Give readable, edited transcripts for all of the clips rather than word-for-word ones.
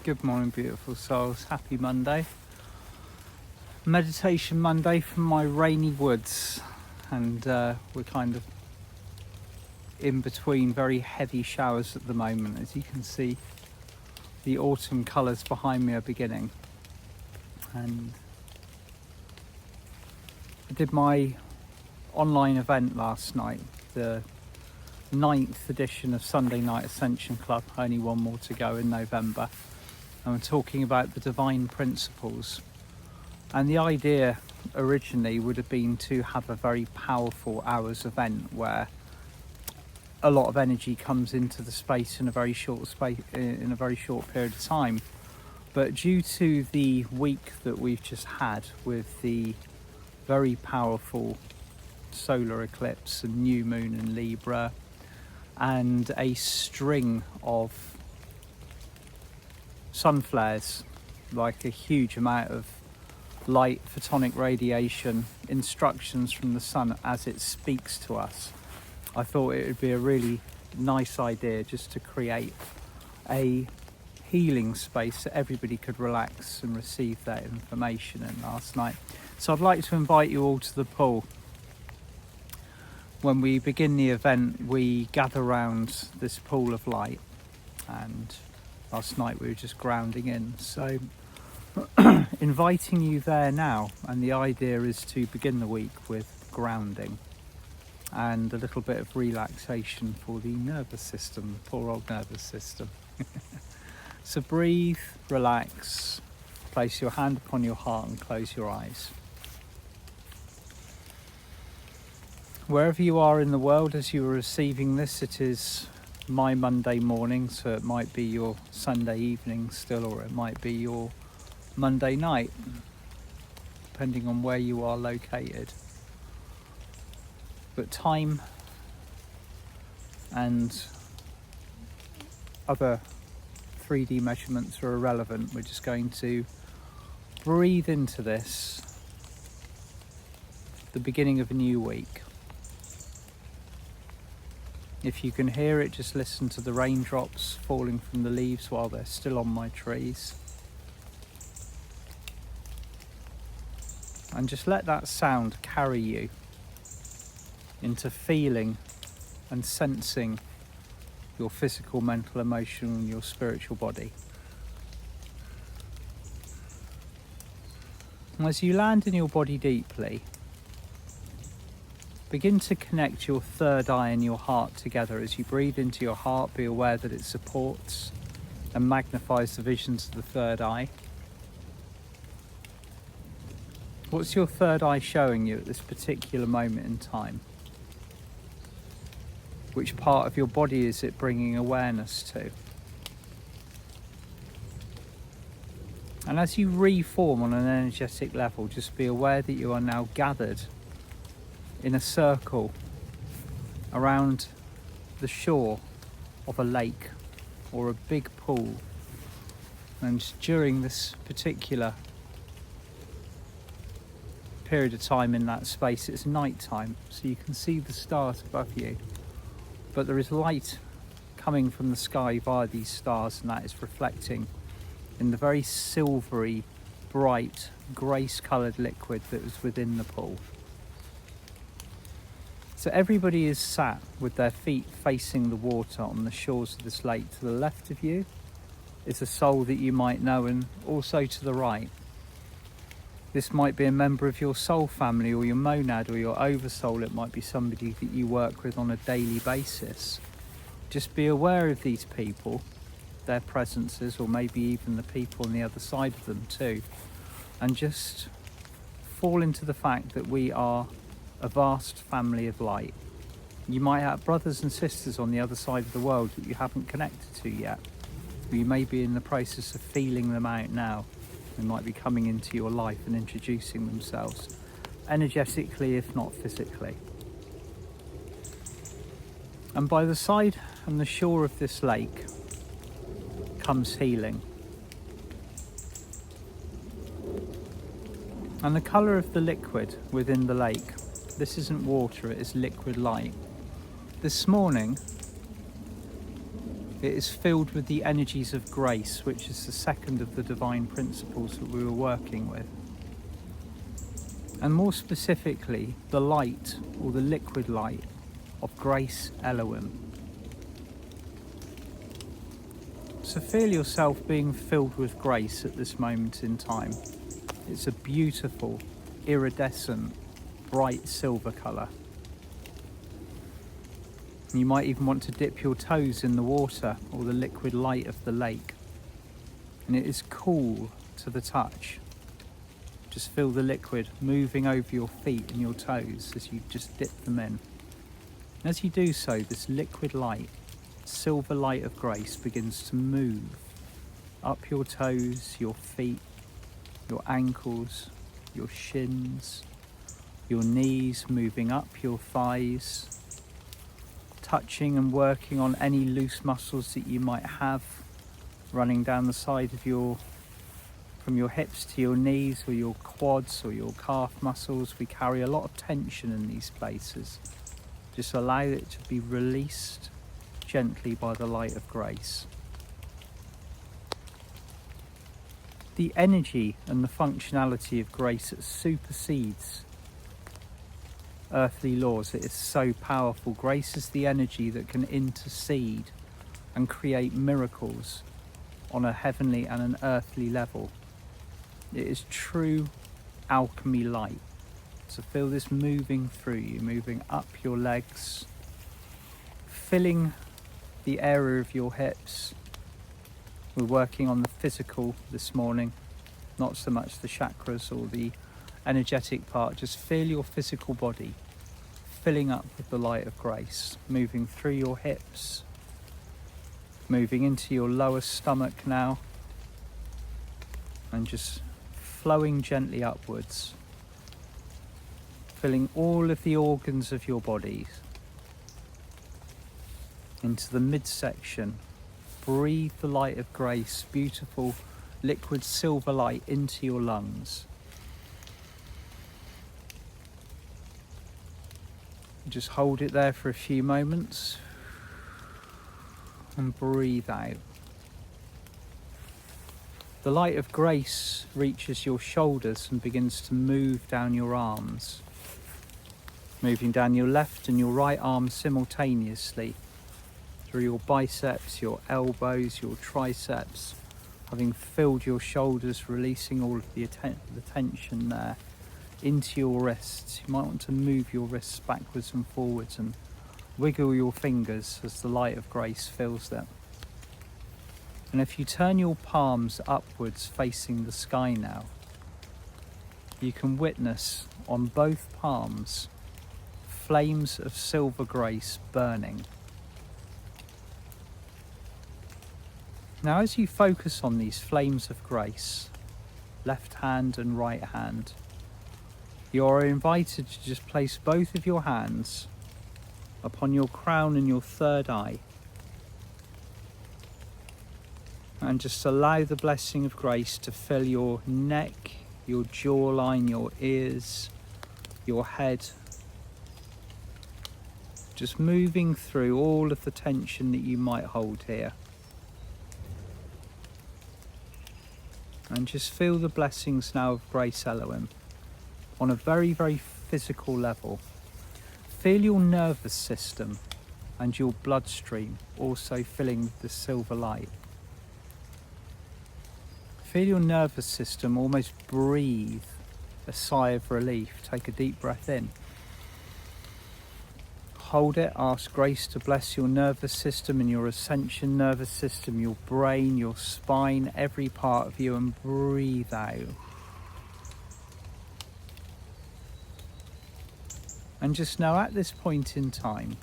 Good morning, beautiful souls. Happy Monday. Meditation Monday from my rainy woods. And we're kind of in between very heavy showers at the moment. As you can see, the autumn colours behind me are beginning. And I did my online event last night, the 9th edition of Sunday Night Ascension Club. Only one more to go in November. And we're talking about the divine principles. And the idea originally would have been to have a very powerful hours event where a lot of energy comes into the space in a very short period of time. But due to the week that we've just had with the very powerful solar eclipse and new moon in Libra and a string of sun flares, like a huge amount of light photonic radiation, instructions from the sun as it speaks to us, I thought it would be a really nice idea just to create a healing space so everybody could relax and receive that information in last night. So I'd like to invite you all to the pool. When we begin the event, we gather around this pool of light, and last night we were just grounding in. So inviting you there now, and the idea is to begin the week with grounding and a little bit of relaxation for the nervous system, the poor old nervous system. So breathe, relax, place your hand upon your heart and close your eyes. Wherever you are in the world as you are receiving this, it is my Monday morning, so it might be your Sunday evening still, or it might be your Monday night, depending on where you are located. But time and other 3D measurements are irrelevant. We're just going to breathe into this, the beginning of a new week. If you can hear it, just listen to the raindrops falling from the leaves while they're still on my trees. And just let that sound carry you into feeling and sensing your physical, mental, emotional, and your spiritual body. And as you land in your body deeply, begin to connect your third eye and your heart together. As you breathe into your heart, be aware that it supports and magnifies the visions of the third eye. What's your third eye showing you at this particular moment in time? Which part of your body is it bringing awareness to? And as you reform on an energetic level, just be aware that you are now gathered in a circle around the shore of a lake or a big pool. And during this particular period of time in that space, it's night time, so you can see the stars above you, but there is light coming from the sky via these stars, and that is reflecting in the very silvery, bright, grace-coloured liquid that was within the pool. So everybody is sat with their feet facing the water on the shores of this lake. To the left of you is a soul that you might know, and also to the right. This might be a member of your soul family, or your monad, or your oversoul. It might be somebody that you work with on a daily basis. Just be aware of these people, their presences, or maybe even the people on the other side of them too. And just fall into the fact that we are a vast family of light. You might have brothers and sisters on the other side of the world that you haven't connected to yet. You may be in the process of feeling them out now. They might be coming into your life and introducing themselves, energetically if not physically. And by the side and the shore of this lake comes healing. And the colour of the liquid within the lake, this isn't water, it is liquid light. This morning It is filled with the energies of grace, which is the second of the divine principles that we were working with. And more specifically, the light, or the liquid light, of Grace Elohim. So feel yourself being filled with grace at this moment in time. It's a beautiful, iridescent, bright silver colour. You might even want to dip your toes in the water or the liquid light of the lake. And it is cool to the touch. Just feel the liquid moving over your feet and your toes as you just dip them in. As you do so, this liquid light, silver light of grace, begins to move up your toes, your feet, your ankles, your shins, your knees, moving up your thighs, touching and working on any loose muscles that you might have, running down the side of from your hips to your knees, or your quads or your calf muscles. We carry a lot of tension in these places. Just allow it to be released gently by the light of grace. The energy and the functionality of grace supersedes earthly laws. It is so powerful. Grace is the energy that can intercede and create miracles on a heavenly and an earthly level. It is true alchemy light. So feel this moving through you, moving up your legs, filling the area of your hips. We're working on the physical this morning, not so much the chakras or the energetic part. Just feel your physical body filling up with the light of grace, moving through your hips, moving into your lower stomach now, and just flowing gently upwards, filling all of the organs of your body into the midsection. Breathe the light of grace, beautiful liquid silver light, into your lungs. Just hold it there for a few moments and breathe out. The light of grace reaches your shoulders and begins to move down your arms, moving down your left and your right arm simultaneously, through your biceps, your elbows, your triceps, having filled your shoulders, releasing all of the tension there into your wrists. You might want to move your wrists backwards and forwards and wiggle your fingers as the light of grace fills them. And if you turn your palms upwards facing the sky now, you can witness on both palms flames of silver grace burning. Now, as you focus on these flames of grace, left hand and right hand, you are invited to just place both of your hands upon your crown and your third eye, and just allow the blessing of grace to fill your neck, your jawline, your ears, your head, just moving through all of the tension that you might hold here. And just feel the blessings now of Grace Elohim on a very, very physical level. Feel your nervous system and your bloodstream also filling with the silver light. Feel your nervous system almost breathe a sigh of relief. Take a deep breath in. Hold it, ask Grace to bless your nervous system and your ascension nervous system, your brain, your spine, every part of you, and breathe out. And just know at this point in time,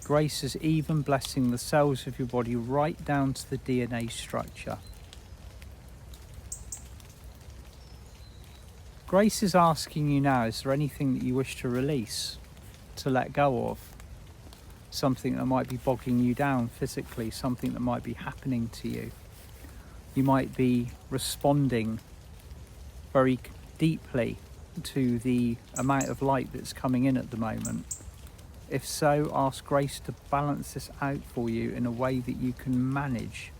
Grace is even blessing the cells of your body right down to the DNA structure. Grace is asking you now, is there anything that you wish to release, to let go of? Something that might be bogging you down physically, something that might be happening to you. You might be responding very deeply to the amount of light that's coming in at the moment. If so, ask Grace to balance this out for you in a way that you can manage,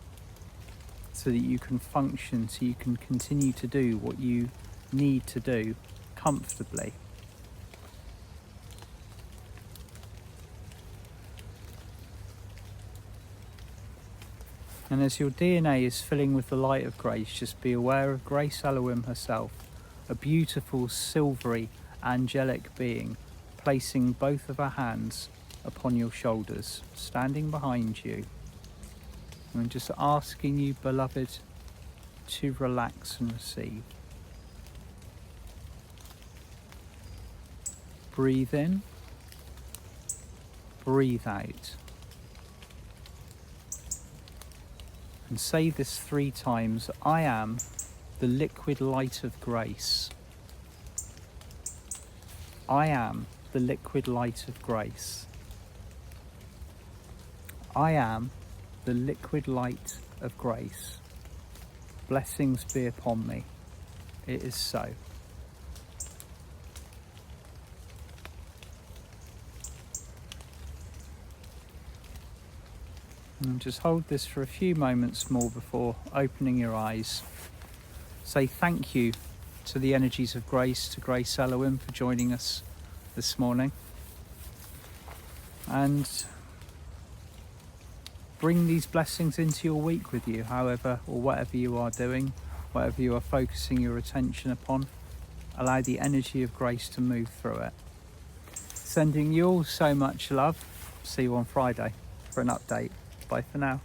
so that you can function, so you can continue to do what you need to do comfortably. And as your DNA is filling with the light of grace, just be aware of Grace Elohim herself, a beautiful, silvery, angelic being, placing both of her hands upon your shoulders, standing behind you, and just asking you, beloved, to relax and receive. Breathe in, breathe out. And say this 3 times. I am the liquid light of grace. I am the liquid light of grace. I am the liquid light of grace. Blessings be upon me. It is so. And just hold this for a few moments more before opening your eyes. Say thank you to the energies of grace, to Grace Elohim, for joining us this morning. And bring these blessings into your week with you, however or whatever you are doing, whatever you are focusing your attention upon. Allow the energy of grace to move through it. Sending you all so much love. See you on Friday for an update. Bye for now.